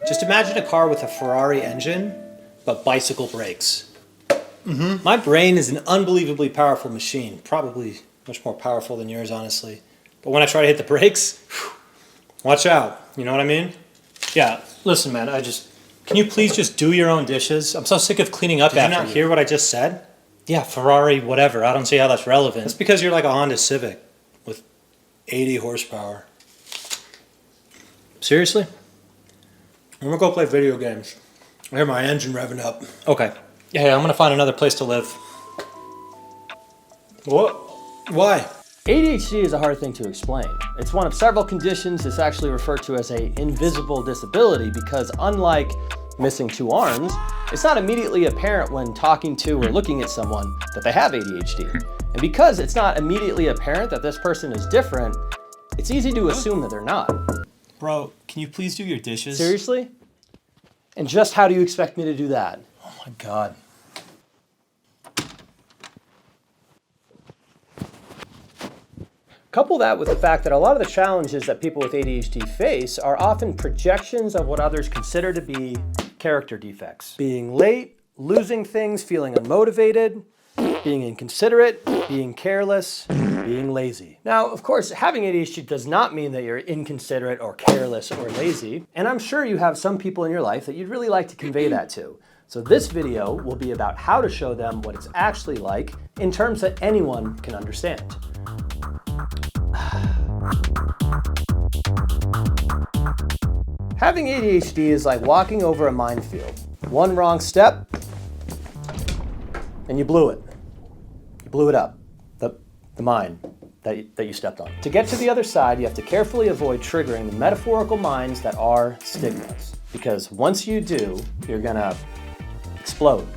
Just imagine a car with a Ferrari engine, but bicycle brakes. My brain is an unbelievably powerful machine, probably much more powerful than yours, honestly. But when I try to hit the brakes, watch out, you know what I mean? Yeah, listen, man, can you please just do your own dishes? I'm so sick of cleaning up after you. Did you not hear what I just said? Yeah, Ferrari, whatever, I don't see how that's relevant. That's because you're like a Honda Civic with 80 horsepower. Seriously? I'm gonna go play video games. I hear my engine revving up. Okay. Yeah, I'm gonna find another place to live. What? Why? ADHD is a hard thing to explain. It's one of several conditions. It's actually referred to as an invisible disability because unlike missing two arms, it's not immediately apparent when talking to or looking at someone that they have ADHD. And because it's not immediately apparent that this person is different, it's easy to assume that they're not. Bro, can you please do your dishes? Seriously? And just how do you expect me to do that? Oh my God. Couple that with the fact that a lot of the challenges that people with ADHD face are often projections of what others consider to be character defects. Being late, losing things, feeling unmotivated, being inconsiderate, being careless, being lazy. Now, of course, having ADHD does not mean that you're inconsiderate or careless or lazy, and I'm sure you have some people in your life that you'd really like to convey that to. So this video will be about how to show them what it's actually like in terms that anyone can understand. Having ADHD is like walking over a minefield. One wrong step, and you blew it. You blew it up, the mine that you stepped on. To get to the other side, you have to carefully avoid triggering the metaphorical mines that are stigmas. Because once you do, you're gonna explode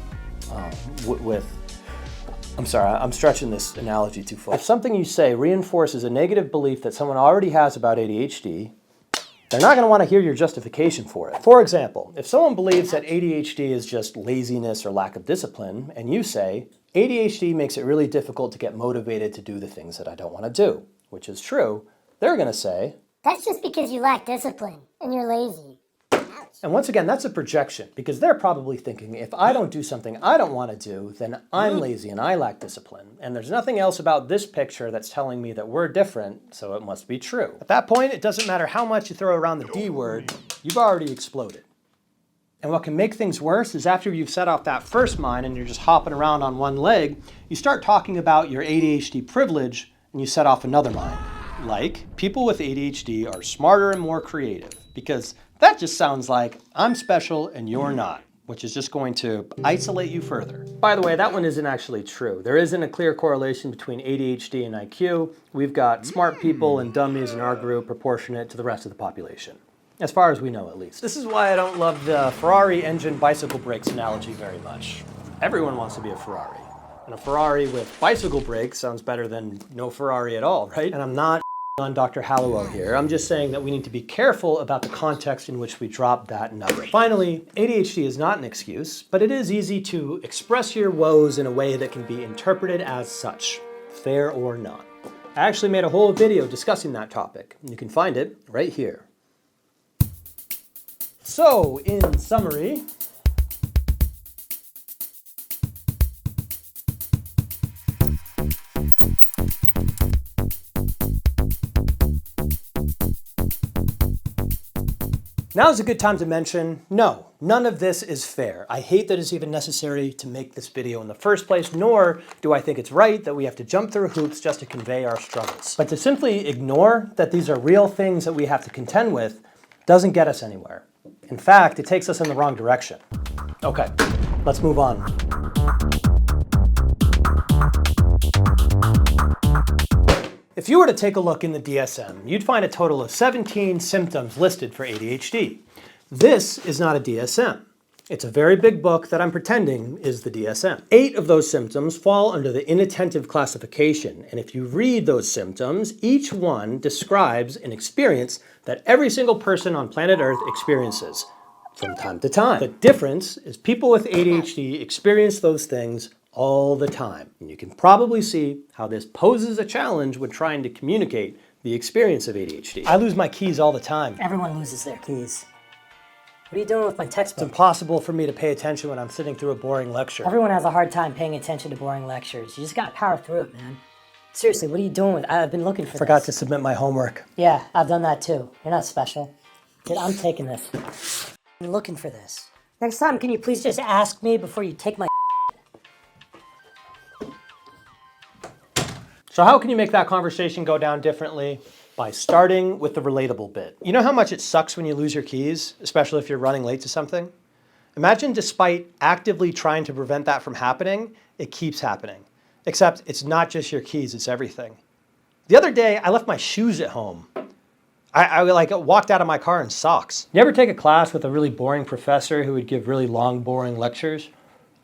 I'm sorry, I'm stretching this analogy too far. If something you say reinforces a negative belief that someone already has about ADHD, they're not going to want to hear your justification for it. For example, if someone believes that ADHD is just laziness or lack of discipline, and you say, ADHD makes it really difficult to get motivated to do the things that I don't want to do, which is true, they're going to say, that's just because you lack discipline and you're lazy. And once again, that's a projection, because they're probably thinking, if I don't do something I don't want to do, then I'm lazy and I lack discipline. And there's nothing else about this picture that's telling me that we're different, so it must be true. At that point, it doesn't matter how much you throw around the D word, you've already exploded. And what can make things worse is after you've set off that first mine and you're just hopping around on one leg, you start talking about your ADHD privilege and you set off another mine. Like, people with ADHD are smarter and more creative, because that just sounds like I'm special and you're not, which is just going to isolate you further. By the way, that one isn't actually true. There isn't a clear correlation between ADHD and IQ. We've got smart people and dummies in our group proportionate to the rest of the population, as far as we know at least. This is why I don't love the Ferrari engine bicycle brakes analogy very much. Everyone wants to be a Ferrari. And a Ferrari with bicycle brakes sounds better than no Ferrari at all, right? And I'm not on Dr. Halliwell here. I'm just saying that we need to be careful about the context in which we drop that nugget. Finally, ADHD is not an excuse, but it is easy to express your woes in a way that can be interpreted as such, fair or not. I actually made a whole video discussing that topic. You can find it right here. So, in summary, now's a good time to mention, no, none of this is fair. I hate that it's even necessary to make this video in the first place, nor do I think it's right that we have to jump through hoops just to convey our struggles. But to simply ignore that these are real things that we have to contend with doesn't get us anywhere. In fact, it takes us in the wrong direction. Okay, let's move on. If you were to take a look in the DSM, you'd find a total of 17 symptoms listed for ADHD. This is not a DSM. It's a very big book that I'm pretending is the DSM. 8 of those symptoms fall under the inattentive classification, and if you read those symptoms, each one describes an experience that every single person on planet Earth experiences from time to time. The difference is people with ADHD experience those things all the time. And you can probably see how this poses a challenge when trying to communicate the experience of ADHD. I lose my keys all the time. Everyone loses their keys. What are you doing with my It's textbook? impossible for me to pay attention when I'm sitting through a boring lecture. Everyone has a hard time paying attention to boring lectures. You just gotta power through it, man. Seriously, what are you doing with I've been looking for Forgot to this. submit my homework. Yeah, I've done that too. You're not special. Dude, I'm taking this. I've been looking for this. Next time, can you please just ask me before you take my So how can you make that conversation go down differently? By starting with the relatable bit. You know how much it sucks when you lose your keys, especially if you're running late to something? Imagine despite actively trying to prevent that from happening, it keeps happening. Except it's not just your keys, it's everything. The other day, I left my shoes at home. I walked out of my car in socks. You ever take a class with a really boring professor who would give really long, boring lectures?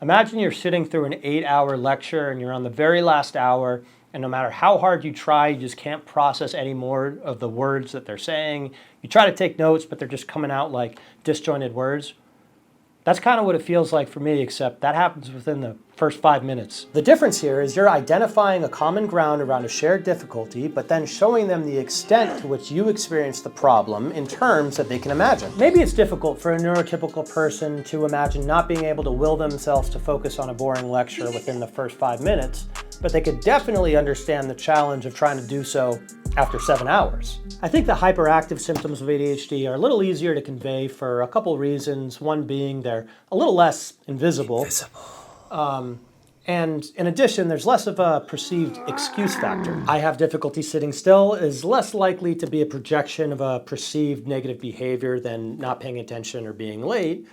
Imagine you're sitting through an 8-hour lecture and you're on the very last hour, and no matter how hard you try, you just can't process any more of the words that they're saying. You try to take notes, but they're just coming out like disjointed words. That's kind of what it feels like for me, except that happens within the first 5 minutes. The difference here is you're identifying a common ground around a shared difficulty, but then showing them the extent to which you experience the problem in terms that they can imagine. Maybe it's difficult for a neurotypical person to imagine not being able to will themselves to focus on a boring lecture within the first 5 minutes, but they could definitely understand the challenge of trying to do so after 7 hours. I think the hyperactive symptoms of ADHD are a little easier to convey for a couple reasons. One being they're a little less invisible. And in addition, there's less of a perceived excuse factor. I have difficulty sitting still is less likely to be a projection of a perceived negative behavior than not paying attention or being late,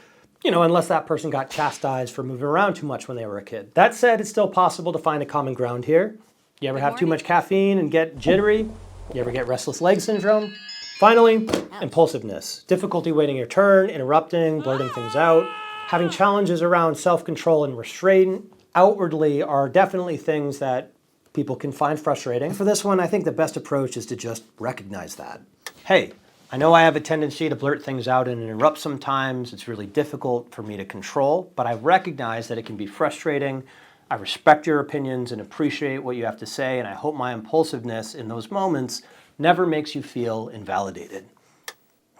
unless that person got chastised for moving around too much when they were a kid. That said, it's still possible to find a common ground here. You ever have too much caffeine and get jittery? You ever get restless leg syndrome? Finally, impulsiveness. Difficulty waiting your turn, interrupting, blurting things out, having challenges around self-control and restraint outwardly are definitely things that people can find frustrating. For this one, I think the best approach is to just recognize that. Hey, I know I have a tendency to blurt things out and interrupt sometimes. It's really difficult for me to control, but I recognize that it can be frustrating. I respect your opinions and appreciate what you have to say, and I hope my impulsiveness in those moments never makes you feel invalidated.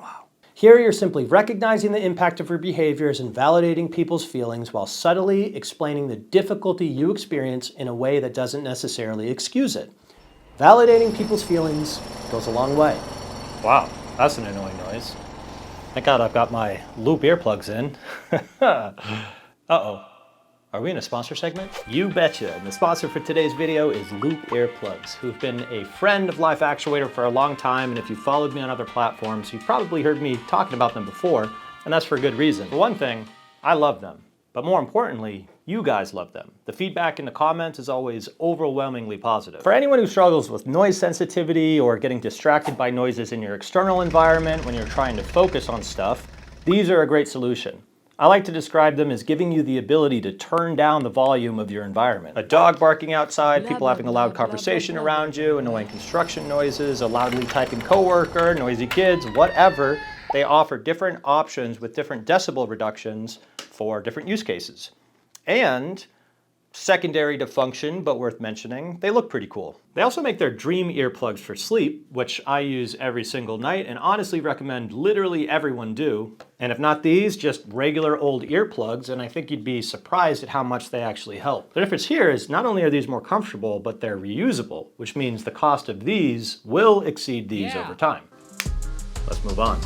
Wow. Here you're simply recognizing the impact of your behaviors and validating people's feelings while subtly explaining the difficulty you experience in a way that doesn't necessarily excuse it. Validating people's feelings goes a long way. Wow, that's an annoying noise. Thank God I've got my loop earplugs in. Uh-oh. Are we in a sponsor segment? You betcha. And the sponsor for today's video is Loop Earplugs, who've been a friend of Life Actuator for a long time. And if you followed me on other platforms, you've probably heard me talking about them before. And that's for good reason. For one thing, I love them. But more importantly, you guys love them. The feedback in the comments is always overwhelmingly positive. For anyone who struggles with noise sensitivity or getting distracted by noises in your external environment when you're trying to focus on stuff, these are a great solution. I like to describe them as giving you the ability to turn down the volume of your environment. A dog barking outside, people having a loud conversation around you, annoying construction noises, a loudly typing coworker, noisy kids, whatever. They offer different options with different decibel reductions for different use cases. And secondary to function, but worth mentioning, they look pretty cool. They also make their dream earplugs for sleep, which I use every single night and honestly recommend literally everyone do. And if not these, just regular old earplugs, and I think you'd be surprised at how much they actually help. The difference here is not only are these more comfortable, but they're reusable, which means the cost of these will exceed these over time. Let's move on.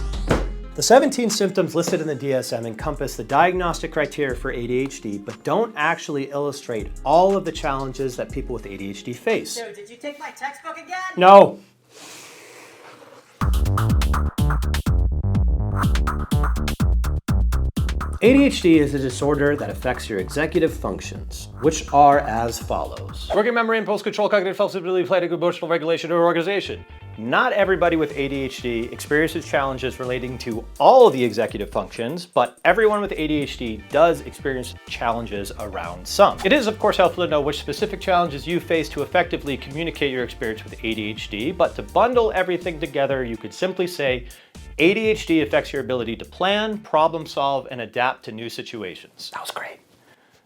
The 17 symptoms listed in the DSM encompass the diagnostic criteria for ADHD, but don't actually illustrate all of the challenges that people with ADHD face. Dude, did you take my textbook again? No. ADHD is a disorder that affects your executive functions, which are as follows. Working memory, impulse control, cognitive flexibility, planning, emotional regulation, or organization. Not everybody with ADHD experiences challenges relating to all of the executive functions, but everyone with ADHD does experience challenges around some. It is, of course, helpful to know which specific challenges you face to effectively communicate your experience with ADHD, but to bundle everything together, you could simply say, ADHD affects your ability to plan, problem solve, and adapt to new situations. That was great.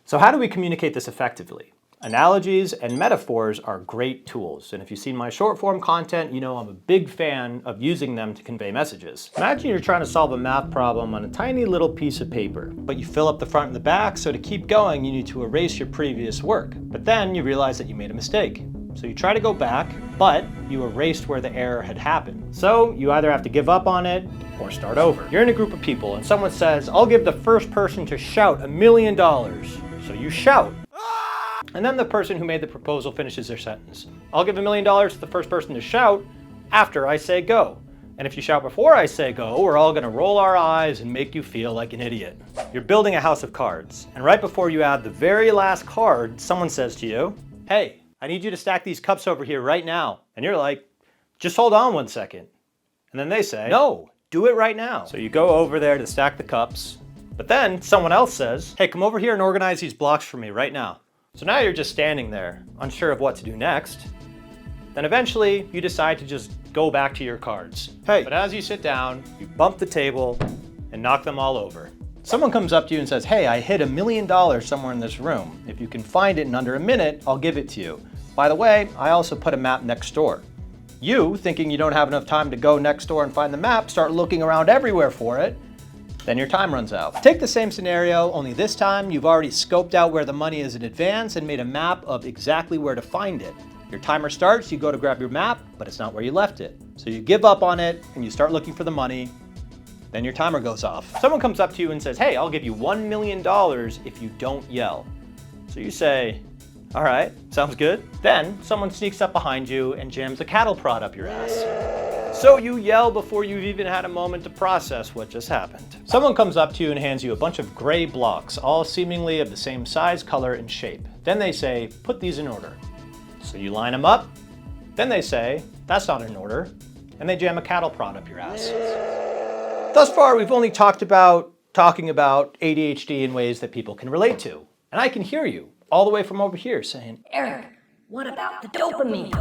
So how do we communicate this effectively? Analogies and metaphors are great tools, and if you've seen my short form content, you know I'm a big fan of using them to convey messages. Imagine you're trying to solve a math problem on a tiny little piece of paper, but you fill up the front and the back, so to keep going you need to erase your previous work. But then you realize that you made a mistake. So you try to go back, but you erased where the error had happened. So you either have to give up on it or start over. You're in a group of people and someone says, I'll give the first person to shout $1 million. So you shout. And then the person who made the proposal finishes their sentence. I'll give $1 million to the first person to shout after I say go. And if you shout before I say go, we're all gonna roll our eyes and make you feel like an idiot. You're building a house of cards, and right before you add the very last card, someone says to you, hey, I need you to stack these cups over here right now. And you're like, just hold on 1 second. And then they say, no, do it right now. So you go over there to stack the cups, but then someone else says, hey, come over here and organize these blocks for me right now. So now you're just standing there, unsure of what to do next. Then eventually you decide to just go back to your cards. Hey, but as you sit down, you bump the table and knock them all over. Someone comes up to you and says, hey, I hid $1 million somewhere in this room. If you can find it in under a minute, I'll give it to you. By the way, I also put a map next door. You, thinking you don't have enough time to go next door and find the map, start looking around everywhere for it. Then your time runs out. Take the same scenario, only this time you've already scoped out where the money is in advance and made a map of exactly where to find it. Your timer starts, you go to grab your map, but it's not where you left it. So you give up on it and you start looking for the money. Then your timer goes off. Someone comes up to you and says, hey, I'll give you $1 million if you don't yell. So you say, all right, sounds good. Then someone sneaks up behind you and jams a cattle prod up your ass. So you yell before you've even had a moment to process what just happened. Someone comes up to you and hands you a bunch of gray blocks, all seemingly of the same size, color, and shape. Then they say, put these in order. So you line them up. Then they say, that's not in order. And they jam a cattle prod up your ass. Thus far, we've only talking about ADHD in ways that people can relate to. And I can hear you all the way from over here saying, Eric, what about the dopamine?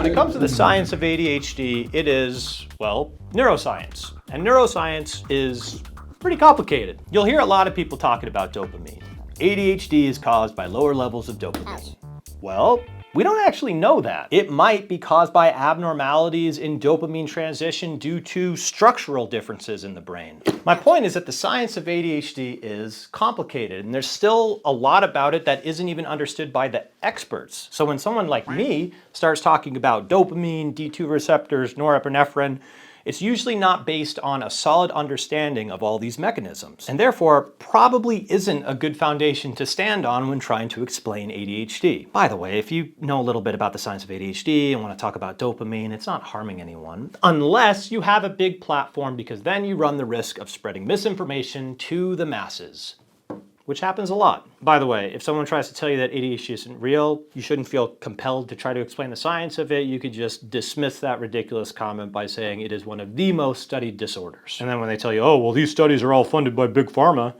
when it comes to the science of ADHD, it is, well, neuroscience. And neuroscience is pretty complicated. You'll hear a lot of people talking about dopamine. ADHD is caused by lower levels of dopamine. Well, we don't actually know that. It might be caused by abnormalities in dopamine transition due to structural differences in the brain. My point is that the science of ADHD is complicated, and there's still a lot about it that isn't even understood by the experts. So when someone like me starts talking about dopamine, D2 receptors, norepinephrine, it's usually not based on a solid understanding of all these mechanisms, and therefore probably isn't a good foundation to stand on when trying to explain ADHD. By the way, if you know a little bit about the science of ADHD and want to talk about dopamine, it's not harming anyone, unless you have a big platform, because then you run the risk of spreading misinformation to the masses, which happens a lot. By the way, if someone tries to tell you that ADHD isn't real, you shouldn't feel compelled to try to explain the science of it. You could just dismiss that ridiculous comment by saying it is one of the most studied disorders. And then when they tell you, oh, well, these studies are all funded by Big Pharma,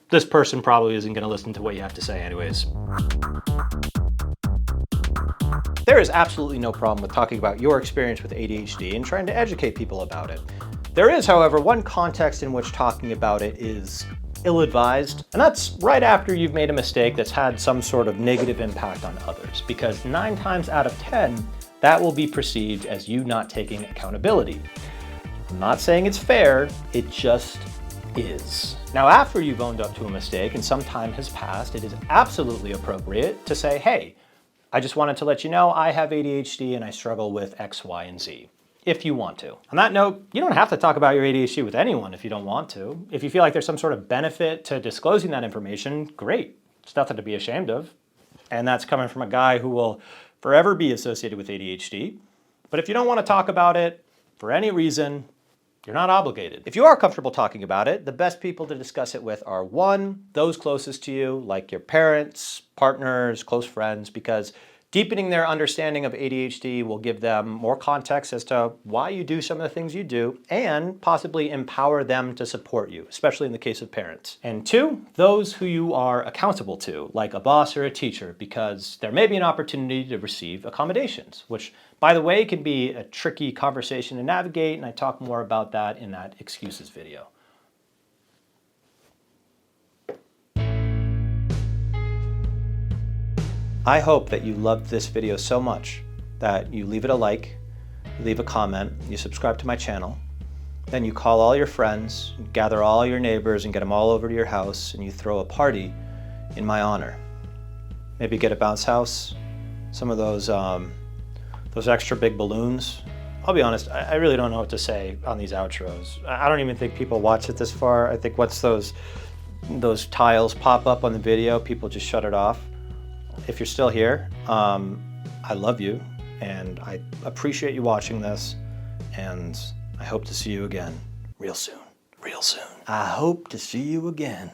this person probably isn't gonna listen to what you have to say anyways. There is absolutely no problem with talking about your experience with ADHD and trying to educate people about it. There is, however, one context in which talking about it is ill-advised, and that's right after you've made a mistake that's had some sort of negative impact on others, because 9 times out of 10, that will be perceived as you not taking accountability. I'm not saying it's fair, it just is. Now, after you've owned up to a mistake and some time has passed, it is absolutely appropriate to say, hey, I just wanted to let you know I have ADHD and I struggle with X, Y, and Z. If you want to. On that note, you don't have to talk about your ADHD with anyone if you don't want to. If you feel like there's some sort of benefit to disclosing that information, great. It's nothing to be ashamed of. And that's coming from a guy who will forever be associated with ADHD. But if you don't want to talk about it for any reason, you're not obligated. If you are comfortable talking about it, the best people to discuss it with are 1, those closest to you, like your parents, partners, close friends, because deepening their understanding of ADHD will give them more context as to why you do some of the things you do and possibly empower them to support you, especially in the case of parents. And 2, those who you are accountable to, like a boss or a teacher, because there may be an opportunity to receive accommodations, which, by the way, can be a tricky conversation to navigate, and I talk more about that in that excuses video. I hope that you loved this video so much that you leave it a like, leave a comment, you subscribe to my channel, then you call all your friends, gather all your neighbors and get them all over to your house, and you throw a party in my honor. Maybe get a bounce house, some of those extra big balloons. I'll be honest, I really don't know what to say on these outros. I don't even think people watch it this far. I think once those tiles pop up on the video, people just shut it off. If you're still here, I love you, and I appreciate you watching this, and I hope to see you again real soon. Real soon. I hope to see you again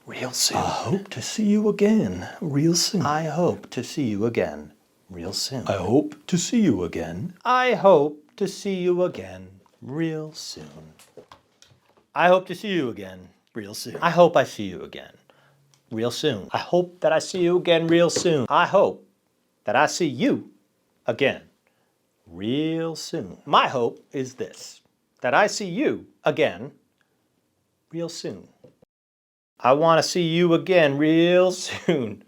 real soon. I hope to see you again real soon. I hope to see you again real soon. I hope to see you again. I hope to see you again real soon. I hope to see you again real soon. I hope I see you again real soon. I hope that I see you again real soon. I hope that I see you again real soon. My hope is this, that I see you again real soon. I want to see you again real soon.